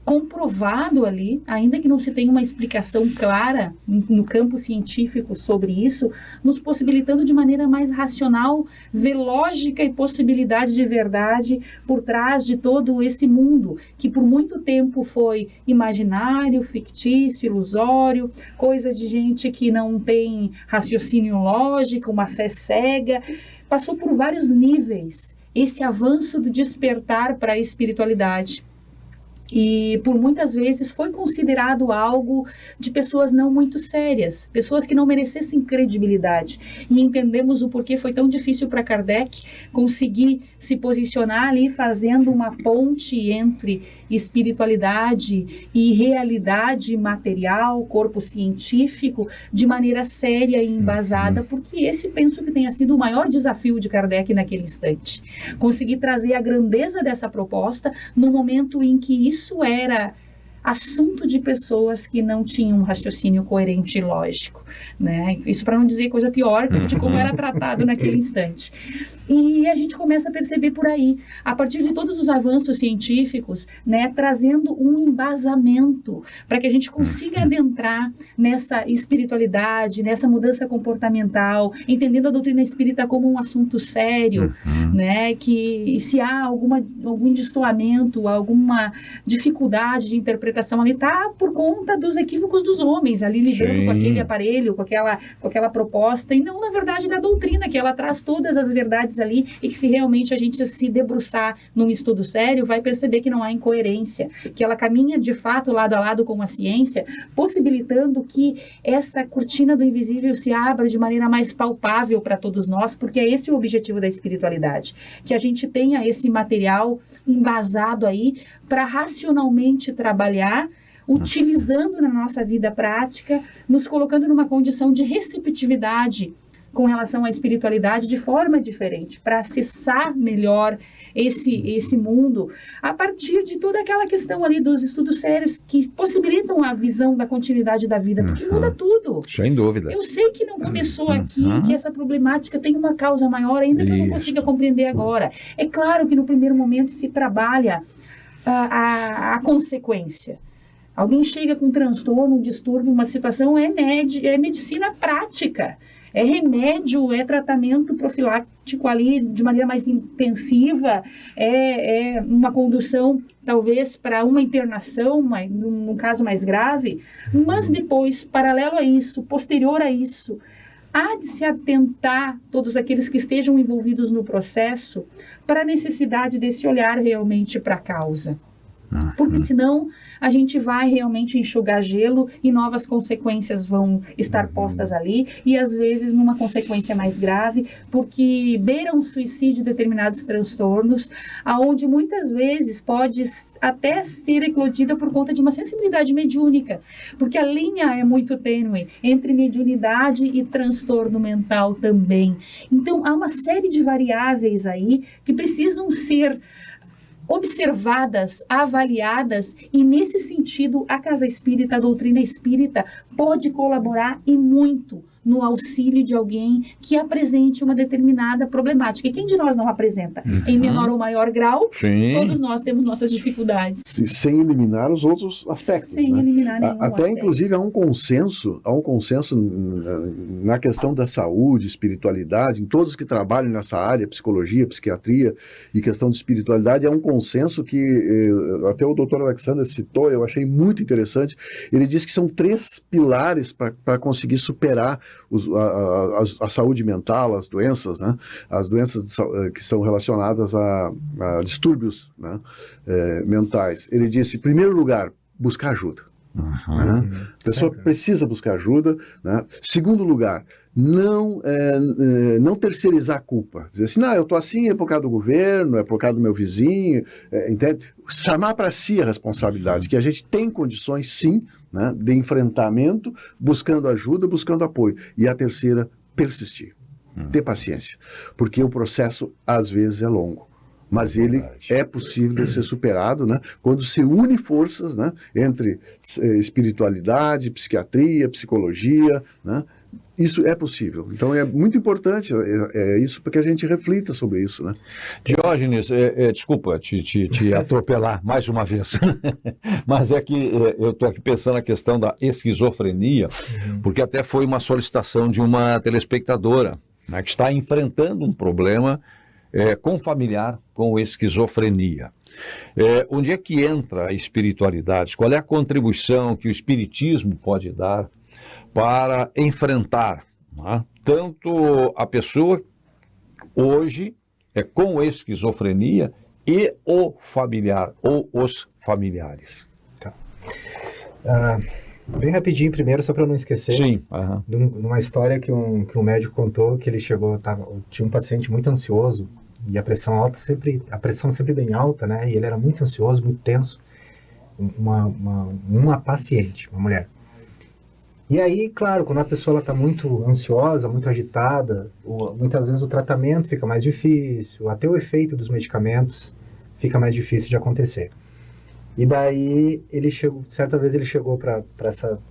comprovado ali, ainda que não se tenha uma explicação clara no campo científico sobre isso, nos possibilitando de maneira mais racional ver lógica e possibilidade de verdade por trás de todo esse mundo, que por muito tempo foi imaginário, fictício, ilusório, coisa de gente que não tem raciocínio lógico, uma fé cega. Passou por vários níveis esse avanço do despertar para a espiritualidade. E por muitas vezes foi considerado algo de pessoas não muito sérias, pessoas que não merecessem credibilidade. E entendemos o porquê foi tão difícil para Kardec conseguir se posicionar ali, fazendo uma ponte entre espiritualidade e realidade material, corpo científico, de maneira séria e embasada, porque esse penso que tenha sido o maior desafio de Kardec naquele instante. Conseguir trazer a grandeza dessa proposta no momento em que isso era assunto de pessoas que não tinham um raciocínio coerente e lógico, né? Isso para não dizer coisa pior de como era tratado naquele instante. E a gente começa a perceber por aí, a partir de todos os avanços científicos, né, trazendo um embasamento para que a gente consiga adentrar nessa espiritualidade, nessa mudança comportamental, entendendo a doutrina espírita como um assunto sério, né, que se há algum destoamento, alguma dificuldade de interpretação ali, está por conta dos equívocos dos homens, ali lidando com aquele aparelho, com aquela proposta, e não, na verdade, da doutrina, que ela traz todas as verdades ali, e que se realmente a gente se debruçar num estudo sério, vai perceber que não há incoerência, que ela caminha de fato lado a lado com a ciência, possibilitando que essa cortina do invisível se abra de maneira mais palpável para todos nós, porque é esse o objetivo da espiritualidade, que a gente tenha esse material embasado aí para racionalmente trabalhar, utilizando na nossa vida prática, nos colocando numa condição de receptividade com relação à espiritualidade de forma diferente, para acessar melhor esse mundo, a partir de toda aquela questão ali dos estudos sérios que possibilitam a visão da continuidade da vida, porque muda tudo. Sem dúvida. Eu sei que não começou aqui, que essa problemática tem uma causa maior, ainda que eu não consiga compreender agora. É claro que no primeiro momento se trabalha a consequência. Alguém chega com um transtorno, um distúrbio, uma situação, é medicina prática. É remédio, é tratamento profilático ali de maneira mais intensiva, é uma condução talvez para uma internação, num caso mais grave, mas depois, paralelo a isso, posterior a isso, há de se atentar todos aqueles que estejam envolvidos no processo para a necessidade desse olhar realmente para a causa. Porque senão a gente vai realmente enxugar gelo e novas consequências vão estar postas ali, e às vezes numa consequência mais grave, porque beiram suicídio determinados transtornos, aonde muitas vezes pode até ser eclodida por conta de uma sensibilidade mediúnica, porque a linha é muito tênue entre mediunidade e transtorno mental também. Então há uma série de variáveis aí que precisam ser observadas, avaliadas, e nesse sentido a Casa Espírita, a doutrina espírita pode colaborar e muito no auxílio de alguém que apresente uma determinada problemática. E quem de nós não apresenta? Em menor ou maior grau, todos nós temos nossas dificuldades. Sem eliminar os outros aspectos. Sem eliminar nenhum até aspecto. Inclusive há um consenso na questão da saúde, espiritualidade, em todos que trabalham nessa área, psicologia, psiquiatria e questão de espiritualidade, há um consenso que até o Dr. Alexander citou, eu achei muito interessante. Ele diz que são 3 pilares para conseguir superar a saúde mental, as doenças, né? As doenças que são relacionadas a distúrbios, né? Mentais. Ele disse, em primeiro lugar, buscar ajuda. Né? A pessoa precisa buscar ajuda. Né? Segundo lugar, não terceirizar a culpa. Dizer assim, não, eu estou assim é por causa do governo, é por causa do meu vizinho, entende? Chamar para si a responsabilidade, que a gente tem condições, sim, né, de enfrentamento, buscando ajuda, buscando apoio. E a terceira, persistir, ter paciência, porque o processo, às vezes, é longo. Mas ele é possível de ser superado, né, quando se une forças, né, entre espiritualidade, psiquiatria, psicologia, né, isso é possível. Então é muito importante isso para que a gente reflita sobre isso, né? Diógenes, desculpa te atropelar mais uma vez, mas é que eu estou aqui pensando na questão da esquizofrenia, porque até foi uma solicitação de uma telespectadora, né, que está enfrentando um problema com familiar com esquizofrenia. Onde é que entra a espiritualidade? Qual é a contribuição que o espiritismo pode dar para enfrentar, né, tanto a pessoa hoje com esquizofrenia e o familiar ou os familiares? Tá. Bem rapidinho primeiro, só para não esquecer. Sim. De uma história que um médico contou, que ele chegou, tinha um paciente muito ansioso e a pressão sempre bem alta, né? E ele era muito ansioso, muito tenso. Uma paciente, uma mulher. E aí, claro, quando a pessoa está muito ansiosa, muito agitada, muitas vezes o tratamento fica mais difícil, até o efeito dos medicamentos fica mais difícil de acontecer. E daí, certa vez ele chegou para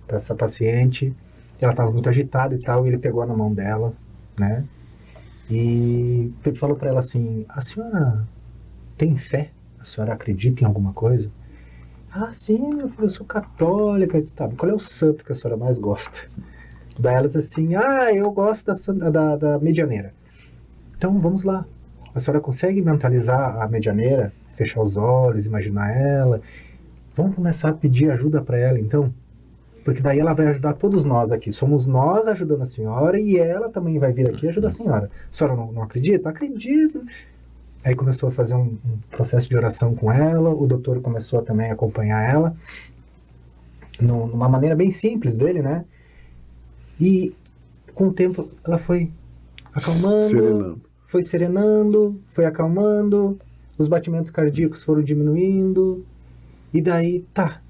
essa paciente, ela estava muito agitada e tal, e ele pegou na mão dela, né? E falou para ela assim, a senhora tem fé? A senhora acredita em alguma coisa? Ah, sim, meu filho, eu sou católica. Eu disse, tá, qual é o santo que a senhora mais gosta? Daí ela disse assim, eu gosto da medianeira. Então, vamos lá. A senhora consegue mentalizar a medianeira? Fechar os olhos, imaginar ela? Vamos começar a pedir ajuda para ela, então? Porque daí ela vai ajudar todos nós aqui. Somos nós ajudando a senhora e ela também vai vir aqui ajudar a senhora. A senhora não acredita? Acredito. Aí começou a fazer um processo de oração com ela. O doutor começou a também acompanhar ela. Numa maneira bem simples dele, né? E com o tempo ela foi acalmando. Foi serenando, foi acalmando. Os batimentos cardíacos foram diminuindo. E daí,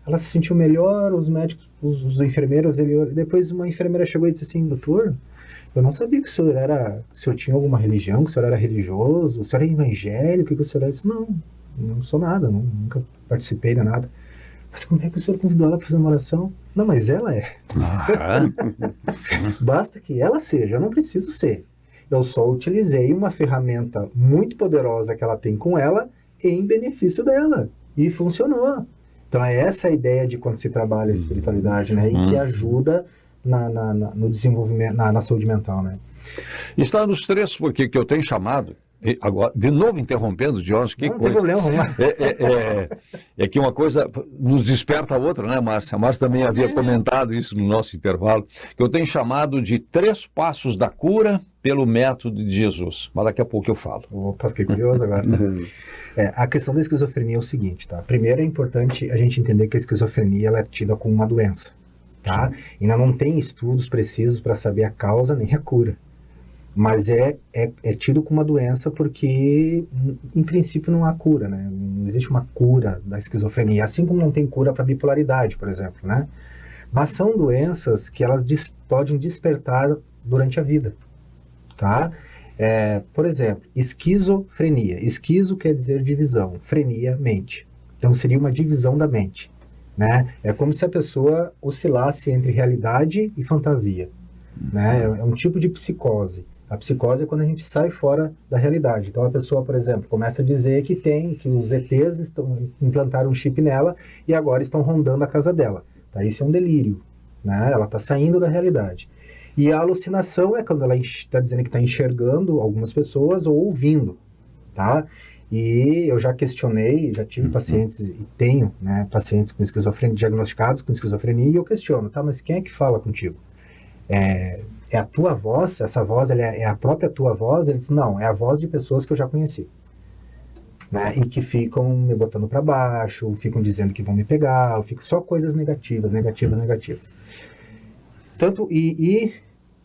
ela se sentiu melhor, os médicos, os enfermeiros, depois uma enfermeira chegou e disse assim, doutor, eu não sabia que o senhor tinha alguma religião, que o senhor era religioso, o senhor é evangélico, que o senhor era... Disse, não sou nada, nunca participei de nada. Mas como é que o senhor convidou ela para fazer uma oração? Não, mas ela é. Basta que ela seja, eu não preciso ser. Eu só utilizei uma ferramenta muito poderosa que ela tem com ela em benefício dela. E funcionou. Então é essa a ideia de quando se trabalha a espiritualidade, né? E que ajuda no desenvolvimento, na saúde mental, né? Está nos três, porque que eu tenho chamado, agora, de novo interrompendo, Jones, que não coisa. Não tem problema, vamos lá. É que uma coisa nos desperta a outra, né, Márcia? A Márcia também havia comentado isso no nosso intervalo, que eu tenho chamado de 3 passos da cura pelo método de Jesus. Mas daqui a pouco eu falo. Opa, fiquei curioso agora. A questão da esquizofrenia é o seguinte, tá? Primeiro é importante a gente entender que a esquizofrenia ela é tida como uma doença, tá? Ainda não tem estudos precisos para saber a causa nem a cura. Mas é tido como uma doença porque, em princípio, não há cura, né? Não existe uma cura da esquizofrenia, assim como não tem cura para bipolaridade, por exemplo, né? Mas são doenças que elas podem despertar durante a vida, tá? Por exemplo, esquizofrenia. Esquizo quer dizer divisão, frenia, mente. Então seria uma divisão da mente, né? É como se a pessoa oscilasse entre realidade e fantasia, né? É um tipo de psicose. A psicose é quando a gente sai fora da realidade. Então a pessoa, por exemplo, começa a dizer que os ETs implantaram um chip nela e agora estão rondando a casa dela. Tá? Isso é um delírio, né? Ela está saindo da realidade. E a alucinação é quando ela está dizendo que está enxergando algumas pessoas ou ouvindo, tá? E eu já questionei, já tive pacientes, e tenho, né, pacientes com esquizofrenia, diagnosticados com esquizofrenia, e eu questiono, tá, mas quem é que fala contigo? É a tua voz? Essa voz é a própria tua voz? Ele diz, não, é a voz de pessoas que eu já conheci. Né? E que ficam me botando para baixo, ficam dizendo que vão me pegar, eu fico só coisas negativas. Tanto, e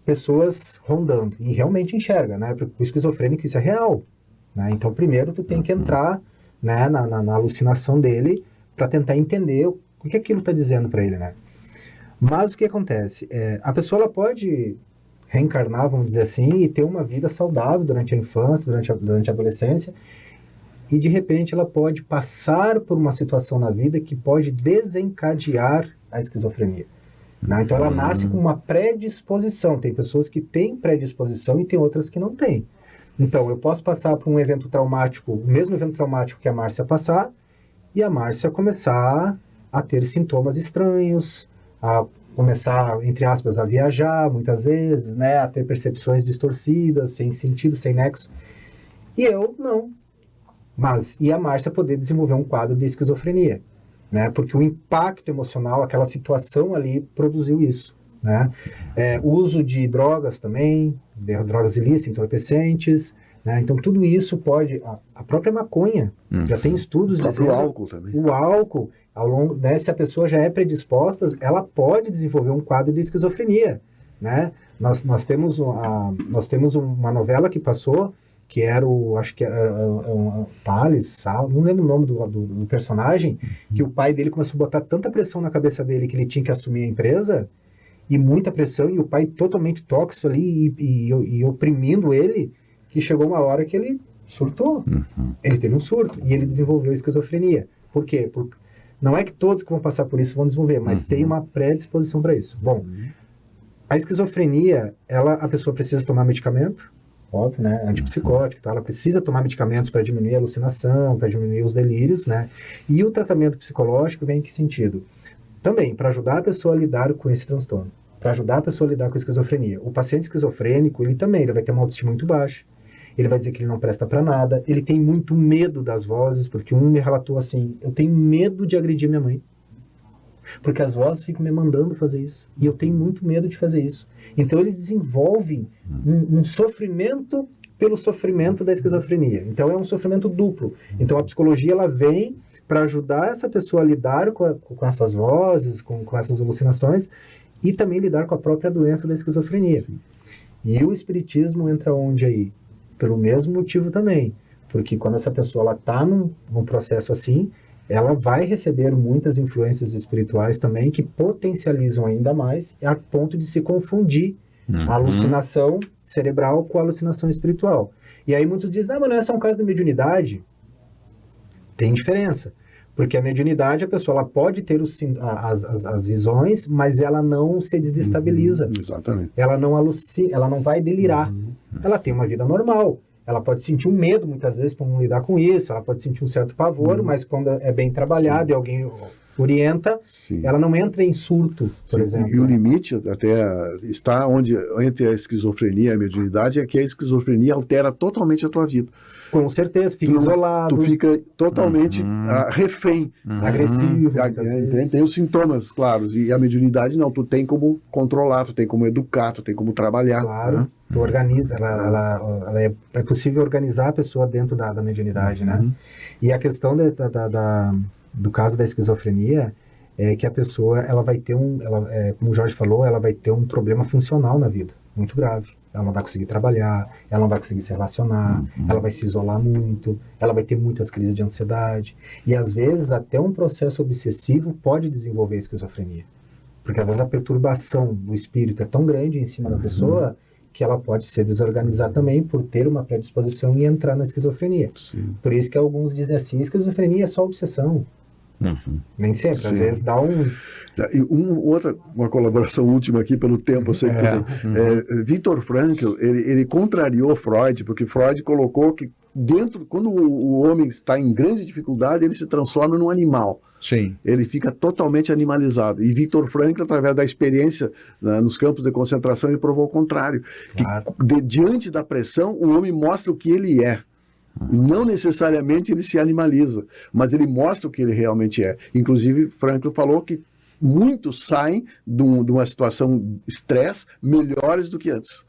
pessoas rondando, e realmente enxerga, né? Porque o esquizofrênico isso é real, né? Então primeiro tu tem que entrar, né, na alucinação dele para tentar entender o que aquilo está dizendo para ele, né? Mas o que acontece? A pessoa ela pode reencarnar, vamos dizer assim, e ter uma vida saudável durante a infância, durante a adolescência, e de repente ela pode passar por uma situação na vida que pode desencadear a esquizofrenia. Né? Então ela nasce com uma predisposição. Tem pessoas que têm predisposição e tem outras que não têm. Então eu posso passar por um evento traumático, o mesmo evento traumático que a Márcia passar, e a Márcia começar a ter sintomas estranhos, a começar, entre aspas, a viajar muitas vezes, né? A ter percepções distorcidas, sem sentido, sem nexo. E eu não. E a Márcia poder desenvolver um quadro de esquizofrenia, né? Porque o impacto emocional, aquela situação ali, produziu isso, né? O uso de drogas também, drogas ilícitas, entorpecentes, né? Então tudo isso pode... A própria maconha, já tem estudos dizendo... O álcool também. O álcool, ao longo, né, se a pessoa já é predisposta, ela pode desenvolver um quadro de esquizofrenia, né? Nós temos uma novela que passou, que era acho que era Thales, não lembro o nome do personagem, que o pai dele começou a botar tanta pressão na cabeça dele que ele tinha que assumir a empresa, e muita pressão, e o pai totalmente tóxico ali, e oprimindo ele, que chegou uma hora que ele surtou. Ele teve um surto, e ele desenvolveu esquizofrenia. Por quê? Não é que todos que vão passar por isso vão desenvolver, mas tem uma predisposição para isso. Bom, a esquizofrenia, a pessoa precisa tomar medicamento, óbvio, né? Antipsicótico, tá? Ela precisa tomar medicamentos para diminuir a alucinação, para diminuir os delírios, né? E o tratamento psicológico vem em que sentido? Também, para ajudar a pessoa a lidar com esse transtorno, para ajudar a pessoa a lidar com a esquizofrenia. O paciente esquizofrênico, ele vai ter uma autoestima muito baixa, ele vai dizer que ele não presta para nada, ele tem muito medo das vozes, porque um me relatou assim, eu tenho medo de agredir minha mãe, porque as vozes ficam me mandando fazer isso, e eu tenho muito medo de fazer isso. Então eles desenvolvem um sofrimento pelo sofrimento da esquizofrenia. Então é um sofrimento duplo. Então a psicologia, ela vem para ajudar essa pessoa a lidar com essas vozes, com essas alucinações, e também lidar com a própria doença da esquizofrenia. E o espiritismo entra onde aí? Pelo mesmo motivo também, porque quando essa pessoa está num processo assim, ela vai receber muitas influências espirituais também que potencializam ainda mais a ponto de se confundir a alucinação cerebral com a alucinação espiritual. E aí muitos dizem, mas não é só um caso de mediunidade. Tem diferença, porque a mediunidade, a pessoa ela pode ter as visões, mas ela não se desestabiliza. Exatamente. Ela não alucina, ela não vai delirar. Ela tem uma vida normal. Ela pode sentir um medo, muitas vezes, para não lidar com isso. Ela pode sentir um certo pavor, mas quando é bem trabalhado e alguém orienta, ela não entra em surto, por exemplo. E o limite até está entre a esquizofrenia e a mediunidade, é que a esquizofrenia altera totalmente a tua vida. Com certeza, fica isolado. Tu fica totalmente refém. Agressivo. Tem os sintomas, claros. E a mediunidade não, tu tem como controlar, tu tem como educar, tu tem como trabalhar. Claro, tu organiza, é possível organizar a pessoa dentro da mediunidade, né? E a questão do caso da esquizofrenia é que a pessoa, ela vai ter como o Jorge falou, ela vai ter um problema funcional na vida, muito grave. Ela não vai conseguir trabalhar, ela não vai conseguir se relacionar, ela vai se isolar muito, ela vai ter muitas crises de ansiedade. E às vezes até um processo obsessivo pode desenvolver a esquizofrenia. Porque às vezes a perturbação do espírito é tão grande em cima da pessoa que ela pode se desorganizar também por ter uma predisposição e entrar na esquizofrenia. Por isso que alguns dizem assim, esquizofrenia é só obsessão. Nem sempre, às vezes dá E uma colaboração última aqui pelo tempo, eu sei que Viktor Frankl, ele contrariou Freud, porque Freud colocou que quando o homem está em grande dificuldade, ele se transforma num animal. Sim. Ele fica totalmente animalizado. E Viktor Frankl, através da experiência nos campos de concentração, ele provou o contrário. Claro. Que diante da pressão, o homem mostra o que ele é. Não necessariamente ele se animaliza, mas ele mostra o que ele realmente é. Inclusive, Frankl falou que muitos saem de uma situação de estresse melhores do que antes.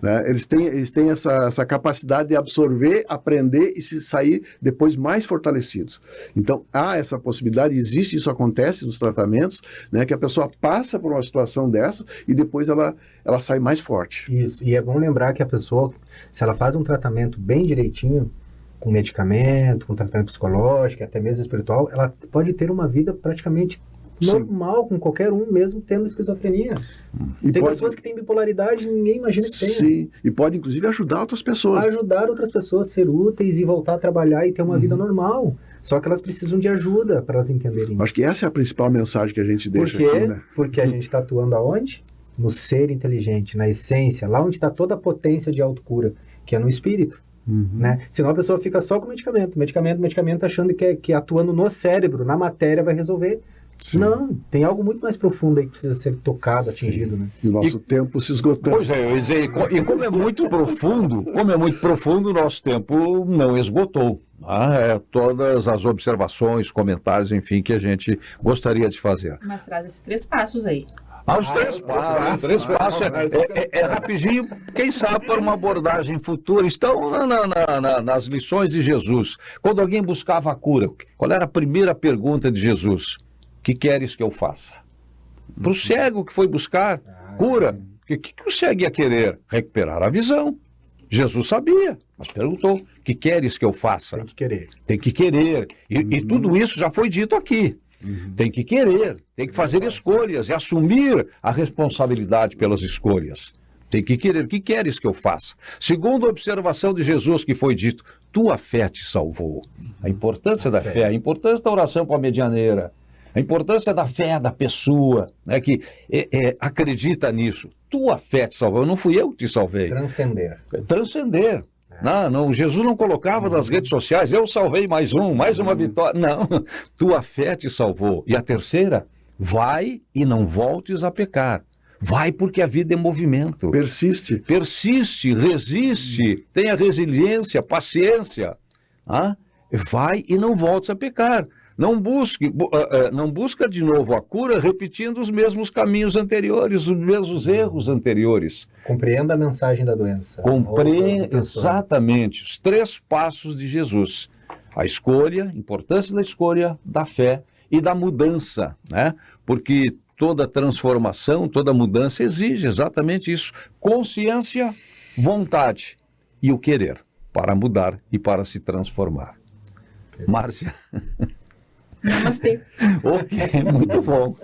Né? Eles têm essa capacidade de absorver, aprender e se sair depois mais fortalecidos. Então, há essa possibilidade, existe, isso acontece nos tratamentos, né, que a pessoa passa por uma situação dessa e depois ela sai mais forte. Isso, e é bom lembrar que a pessoa, se ela faz um tratamento bem direitinho, com medicamento, com tratamento psicológico, até mesmo espiritual, ela pode ter uma vida praticamente normal com qualquer um, mesmo tendo esquizofrenia. E tem pessoas que têm bipolaridade e ninguém imagina que tenha. Sim, e pode inclusive ajudar outras pessoas. Ajudar outras pessoas a ser úteis e voltar a trabalhar e ter uma vida normal. Só que elas precisam de ajuda para elas entenderem isso. Acho que essa é a principal mensagem que a gente deixa aqui, né? Porque a gente está atuando aonde? No ser inteligente, na essência, lá onde está toda a potência de autocura, que é no espírito. Né? Senão a pessoa fica só com medicamento, achando que atuando no cérebro, na matéria, vai resolver. Sim. Não, tem algo muito mais profundo aí que precisa ser tocado, atingido, né? E o nosso tempo se esgotando. Pois é, eu ia dizer, e como é muito profundo, o nosso tempo não esgotou. Todas as observações, comentários, enfim, que a gente gostaria de fazer. Mas traz esses 3 passos aí. Os 3 passos. 3 passos é rapidinho, quem sabe para uma abordagem futura. Estão nas lições de Jesus. Quando alguém buscava a cura, qual era a primeira pergunta de Jesus? O que queres que eu faça? Para o cego que foi buscar cura, o que o cego ia querer? Recuperar a visão. Jesus sabia, mas perguntou, o que queres que eu faça? Tem que querer. Tem que querer. E tudo isso já foi dito aqui. Tem que querer, tem que fazer escolhas e assumir a responsabilidade pelas escolhas. Tem que querer. O que queres que eu faça? Segundo a observação de Jesus que foi dito, tua fé te salvou. A importância da fé, a importância da oração para a medianeira. A importância da fé da pessoa, né, que acredita nisso. Tua fé te salvou, não fui eu que te salvei. Transcender. Não, Jesus não colocava nas redes sociais, eu salvei mais uma vitória. Não, tua fé te salvou. E a terceira, vai e não voltes a pecar. Vai porque a vida é movimento. Persiste, resiste, tenha resiliência, paciência. Vai e não voltes a pecar. Não busca de novo a cura repetindo os mesmos caminhos anteriores, os mesmos erros anteriores. Compreenda a mensagem da doença. Exatamente. Os 3 passos de Jesus. A escolha, a importância da escolha, da fé e da mudança, né? Porque toda transformação, toda mudança exige exatamente isso. Consciência, vontade e o querer para mudar e para se transformar. Márcia? Namastê. Ok, muito bom.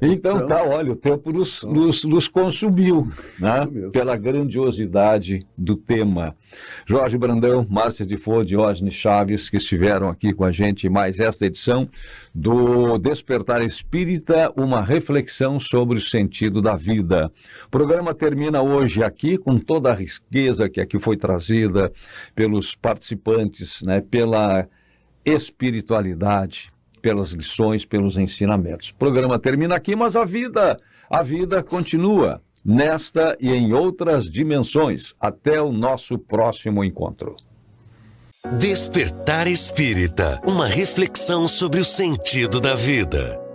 Então tá, olha, o tempo nos consumiu, né? Pela grandiosidade do tema. Jorge Brandão, Márcia Defoe, Diógenes Chaves, que estiveram aqui com a gente em mais esta edição do Despertar Espírita, uma reflexão sobre o sentido da vida. O programa termina hoje aqui com toda a riqueza que aqui foi trazida pelos participantes, né? Pela espiritualidade, pelas lições, pelos ensinamentos. O programa termina aqui, mas a vida continua nesta e em outras dimensões. Até o nosso próximo encontro. Despertar Espírita, uma reflexão sobre o sentido da vida.